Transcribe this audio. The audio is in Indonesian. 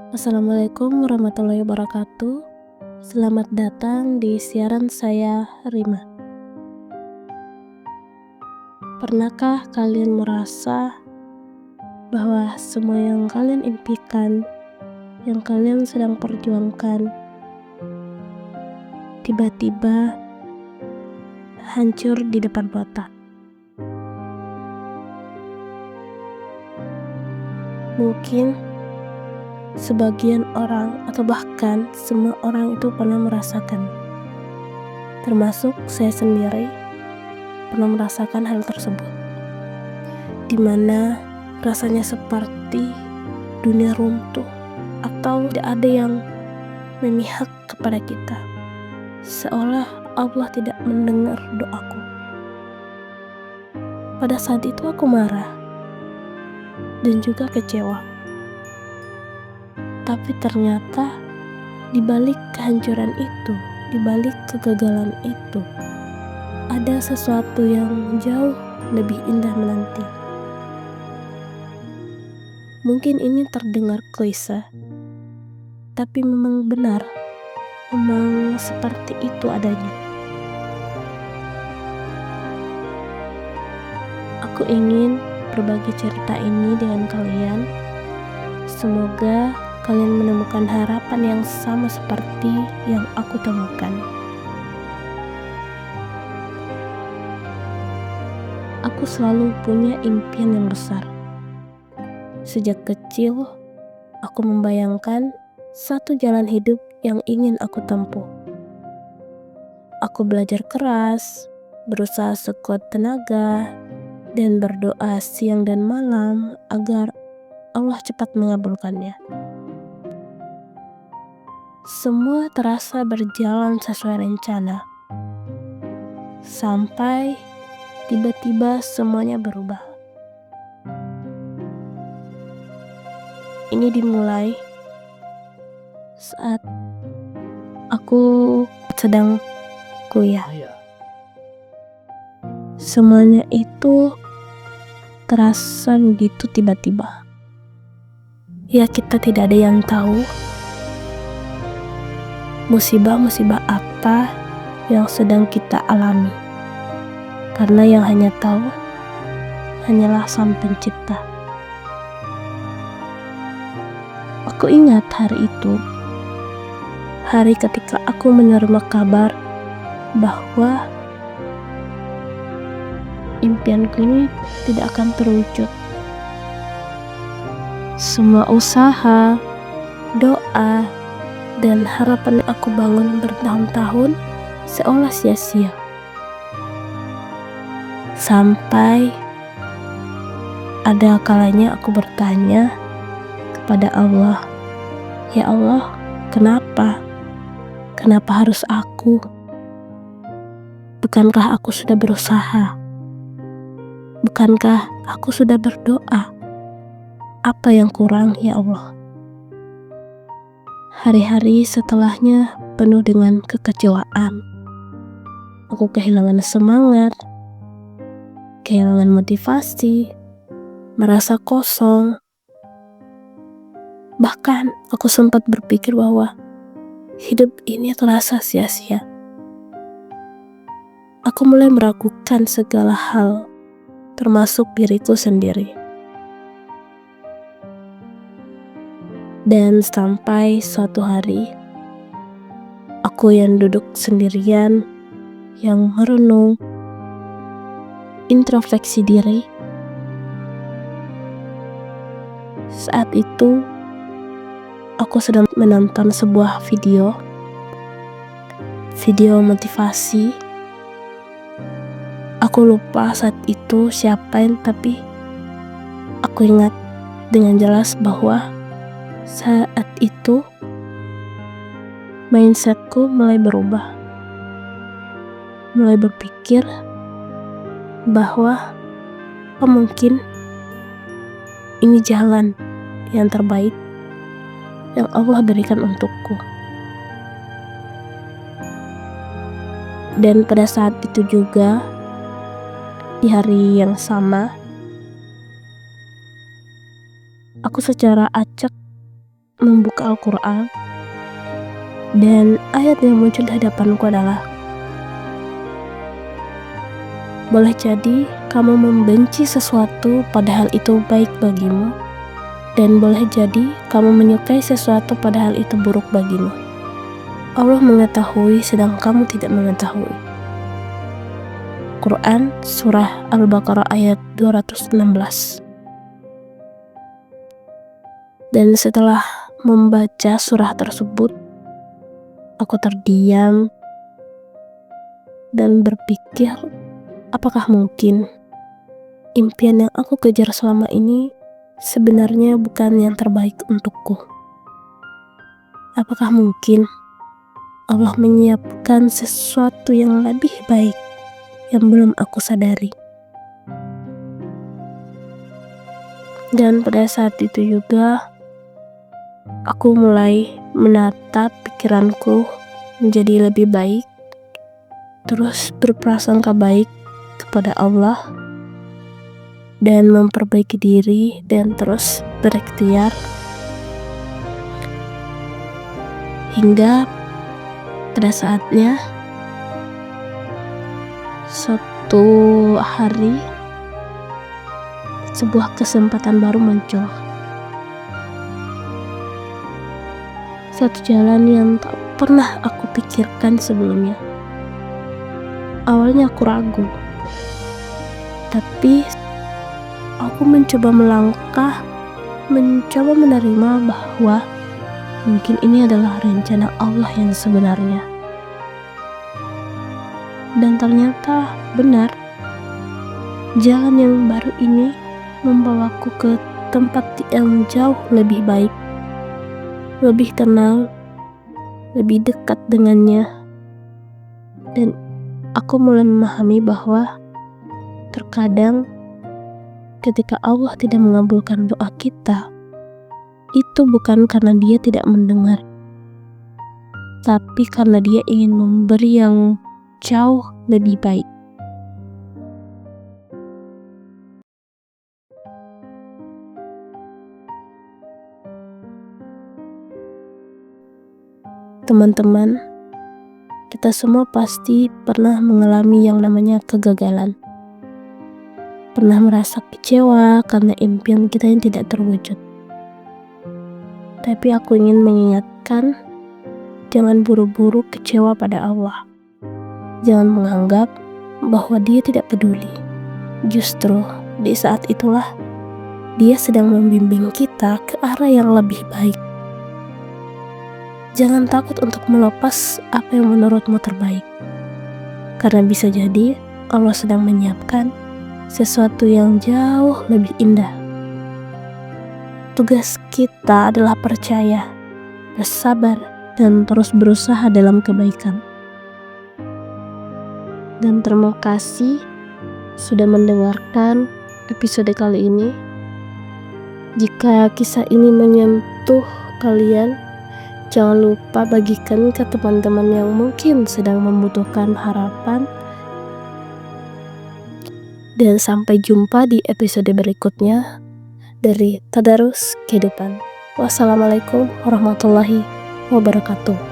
Assalamualaikum warahmatullahi wabarakatuh. Selamat datang di siaran saya, Rima. Pernahkah kalian merasa bahwa semua yang kalian impikan, yang kalian sedang perjuangkan, tiba-tiba hancur di depan mata? Mungkin sebagian orang atau bahkan semua orang itu pernah merasakan, termasuk saya sendiri pernah merasakan hal tersebut, dimana rasanya seperti dunia runtuh atau tidak ada yang memihak kepada kita, seolah Allah tidak mendengar doaku. Pada saat itu aku marah dan juga kecewa. Tapi ternyata di balik kehancuran itu, di balik kegagalan itu, ada sesuatu yang jauh lebih indah menanti. Mungkin ini terdengar klise, tapi memang benar, memang seperti itu adanya. Aku ingin berbagi cerita ini dengan kalian. Semoga kalian menemukan harapan yang sama seperti yang aku temukan. Aku selalu punya impian yang besar. Sejak kecil, aku membayangkan satu jalan hidup yang ingin aku tempuh. Aku belajar keras, berusaha sekuat tenaga, dan berdoa siang dan malam agar Allah cepat mengabulkannya. Semua terasa berjalan sesuai rencana, sampai tiba-tiba semuanya berubah. Ini dimulai saat aku sedang kuliah. Semuanya itu terasa begitu tiba-tiba. Ya, kita tidak ada yang tahu musibah-musibah apa yang sedang kita alami, karena yang hanya tahu hanyalah Sang Pencipta. Aku ingat hari itu, hari ketika aku menerima kabar bahwa impianku ini tidak akan terwujud. Semua usaha, doa, dan harapan yang aku bangun bertahun-tahun seolah sia-sia. Sampai ada kalanya aku bertanya kepada Allah, "Ya Allah, kenapa? Kenapa harus aku? Bukankah aku sudah berusaha? Bukankah aku sudah berdoa? Apa yang kurang, ya Allah?" Hari-hari setelahnya penuh dengan kekecewaan. Aku kehilangan semangat, kehilangan motivasi, merasa kosong. Bahkan aku sempat berpikir bahwa hidup ini terasa sia-sia. Aku mulai meragukan segala hal, termasuk diriku sendiri. Dan sampai suatu hari, aku yang duduk sendirian, yang merenung, introspeksi diri. Saat itu, aku sedang menonton sebuah video motivasi. Aku lupa saat itu siapa yang, tapi aku ingat dengan jelas bahwa saat itu mindsetku mulai berubah, mulai berpikir bahwa mungkin ini jalan yang terbaik yang Allah berikan untukku. Dan pada saat itu juga, di hari yang sama, aku secara acak membuka Al-Quran dan ayat yang muncul di hadapanku adalah, boleh jadi kamu membenci sesuatu padahal itu baik bagimu, dan boleh jadi kamu menyukai sesuatu padahal itu buruk bagimu. Allah mengetahui sedang kamu tidak mengetahui. Quran Surah Al-Baqarah ayat 216. Dan setelah membaca surah tersebut, aku terdiam dan berpikir, apakah mungkin impian yang aku kejar selama ini sebenarnya bukan yang terbaik untukku? Apakah mungkin Allah menyiapkan sesuatu yang lebih baik yang belum aku sadari? Dan pada saat itu juga aku mulai menata pikiranku menjadi lebih baik, terus berprasangka baik kepada Allah, dan memperbaiki diri dan terus berikhtiar hingga pada saatnya suatu hari sebuah kesempatan baru muncul. Satu jalan yang tak pernah aku pikirkan sebelumnya. Awalnya aku ragu, tapi aku mencoba melangkah, mencoba menerima bahwa mungkin ini adalah rencana Allah yang sebenarnya. Dan ternyata benar, jalan yang baru ini membawaku ke tempat yang jauh lebih baik, lebih tenang, lebih dekat dengannya. Dan aku mulai memahami bahwa terkadang ketika Allah tidak mengabulkan doa kita, itu bukan karena Dia tidak mendengar, tapi karena Dia ingin memberi yang jauh lebih baik. Teman-teman, kita semua pasti pernah mengalami yang namanya kegagalan. Pernah merasa kecewa karena impian kita yang tidak terwujud. Tapi aku ingin mengingatkan, jangan buru-buru kecewa pada Allah. Jangan menganggap bahwa Dia tidak peduli. Justru di saat itulah Dia sedang membimbing kita ke arah yang lebih baik. Jangan takut untuk melepas apa yang menurutmu terbaik, karena bisa jadi Allah sedang menyiapkan sesuatu yang jauh lebih indah. Tugas kita adalah percaya, bersabar, dan terus berusaha dalam kebaikan. Dan terima kasih sudah mendengarkan episode kali ini. Jika kisah ini menyentuh kalian, jangan lupa bagikan ke teman-teman yang mungkin sedang membutuhkan harapan. Dan sampai jumpa di episode berikutnya dari Tadarus Kehidupan. Wassalamualaikum warahmatullahi wabarakatuh.